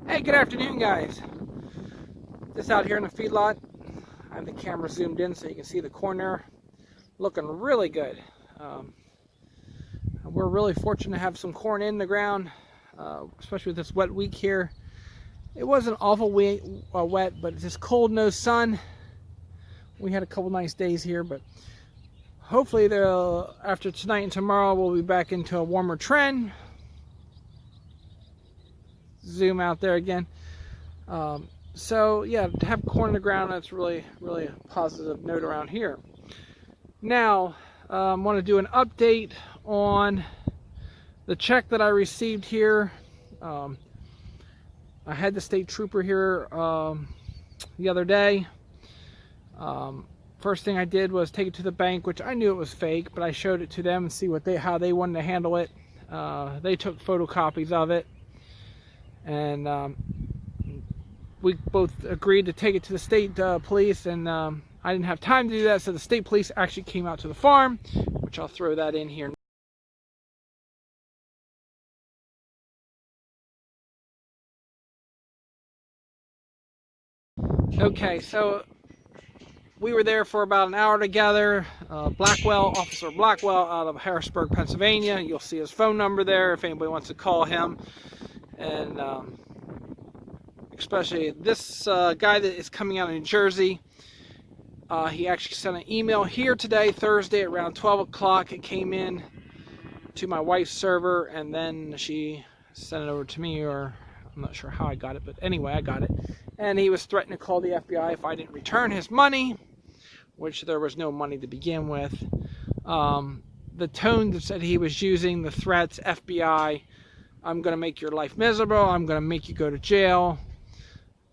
Hey, good afternoon, guys. Just out here in the feedlot. I have the camera zoomed in so you can see the corn there. Looking really good. We're really fortunate to have some corn in the ground, especially with this wet week here. It wasn't awful wet, but it's just cold, no sun. We had a couple nice days here, but hopefully after tonight and tomorrow we'll be back into a warmer trend. Zoom out there again. So yeah, to have corn in the ground, that's really a positive note around here. Now, I want to do an update on the check that I received here. I had the state trooper here the other day. First thing I did was take it to the bank, which I knew it was fake, but I showed it to them and see how they wanted to handle it. They took photocopies of it, and we both agreed to take it to the state police, and I didn't have time to do that, so the state police actually came out to the farm, which I'll throw that in here. Okay, so we were there for about an hour together. Officer Blackwell out of Harrisburg, Pennsylvania. You'll see his phone number there if anybody wants to call him. And especially this guy that is coming out of New Jersey. He actually sent an email here today, Thursday, around 12 o'clock. It came in to my wife's server, and then she sent it over to me, or I'm not sure how I got it, but anyway, I got it. And he was threatening to call the FBI if I didn't return his money, which there was no money to begin with. The tone that he was using, the threats, FBI, I'm going to make your life miserable, I'm going to make you go to jail.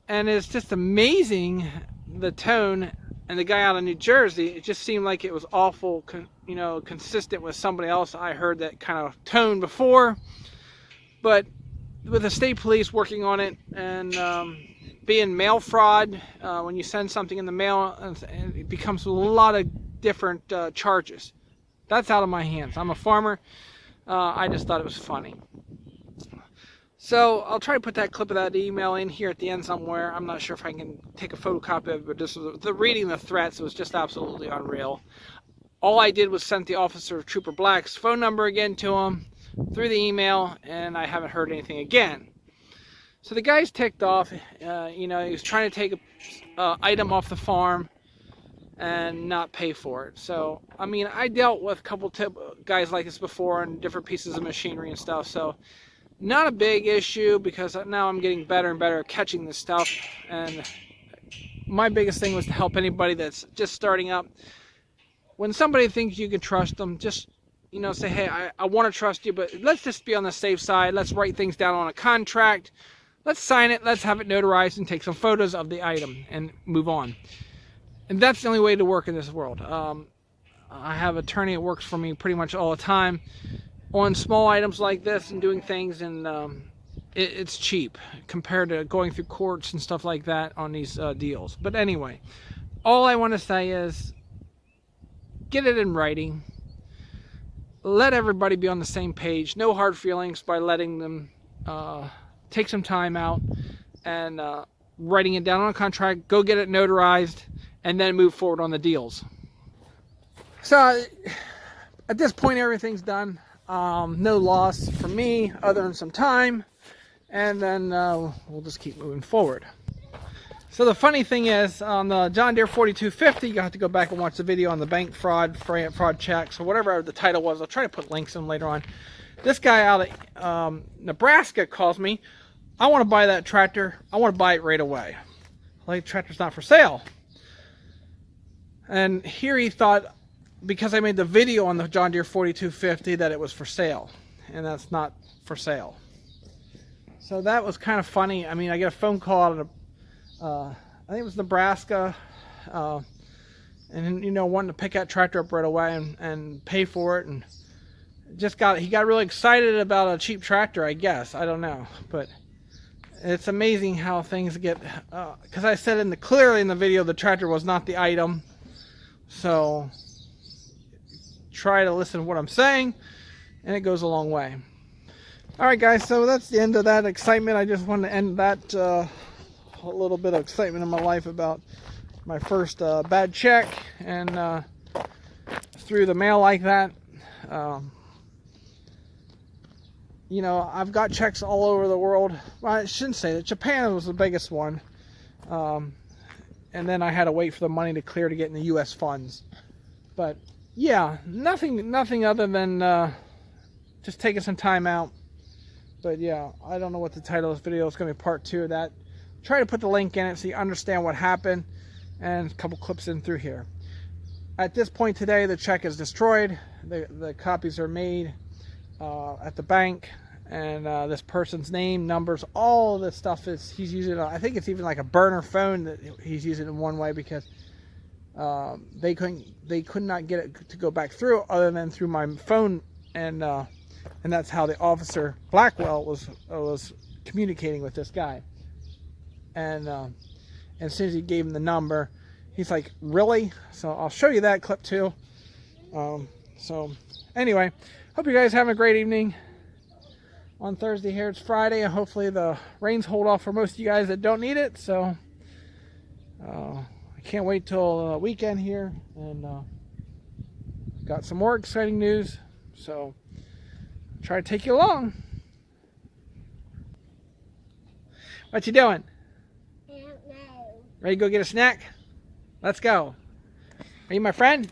And it's just amazing, the tone. And the guy out of New Jersey, it just seemed like it was awful, consistent with somebody else I heard that kind of tone before. But with the state police working on it, and being mail fraud, when you send something in the mail, it becomes a lot of different charges. That's out of my hands. I'm a farmer. I just thought it was funny. So I'll try to put that clip of that email in here at the end somewhere. I'm not sure if I can take a photocopy of it, but just reading the threats, it was just absolutely unreal. All I did was send the officer, Trooper Black's phone number again to him through the email, and I haven't heard anything again. So the guy's ticked off. He was trying to take an item off the farm and not pay for it. So, I mean, I dealt with a couple guys like this before on different pieces of machinery and stuff, so not a big issue, because now I'm getting better and better at catching this stuff. And my biggest thing was to help anybody that's just starting up. When somebody thinks you can trust them, just say, hey, I want to trust you, but let's just be on the safe side. Let's write things down on a contract. Let's sign it. Let's have it notarized and take some photos of the item and move on. And that's the only way to work in this world. I have an attorney that works for me pretty much all the time on small items like this and doing things, and it's cheap compared to going through courts and stuff like that on these deals. But anyway, all I want to say is get it in writing. Let everybody be on the same page. No hard feelings by letting them take some time out and writing it down on a contract. Go get it notarized and then move forward on the deals. So at this point, everything's done. No loss for me other than some time, and then we'll just keep moving forward. So the funny thing is, on the John Deere 4250, you have to go back and watch the video on the bank fraud checks, or whatever the title was. I'll try to put links in later on. This guy out of Nebraska calls me. I want to buy that tractor. I want to buy it right away. Like, the tractor's not for sale. And here he thought, because I made the video on the John Deere 4250, that it was for sale, and that's not for sale. So that was kind of funny. I mean, I get a phone call out of I think it was Nebraska, and wanting to pick that tractor up right away and pay for it, and he got really excited about a cheap tractor, I guess. I don't know, but it's amazing how things get, because I said clearly in the video the tractor was not the item. So try to listen to what I'm saying, and it goes a long way. Alright guys, so that's the end of that excitement. I just wanted to end that a little bit of excitement in my life about my first bad check and through the mail like that. You know, I've got checks all over the world. Well, I shouldn't say that. Japan was the biggest one. And then I had to wait for the money to clear to get in the U.S. funds. But yeah, nothing other than just taking some time out. But yeah, I don't know what the title of this video is. Going to be part 2 of that. Try to put the link in it so you understand what happened, and a couple clips in through here. At this point today, the check is destroyed. The copies are made at the bank, and this person's name, numbers, all of this stuff he's using. I think it's even like a burner phone that he's using in one way, because they could not get it to go back through other than through my phone, and that's how the officer Blackwell was communicating with this guy. And as soon as he gave him the number, he's like, really? So I'll show you that clip too. So anyway, hope you guys have a great evening on Thursday here. It's Friday, and hopefully the rains hold off for most of you guys that don't need it. So I can't wait till the weekend here, and got some more exciting news. So try to take you along. What you doing? I don't know. Ready to go get a snack? Let's go. Are you my friend?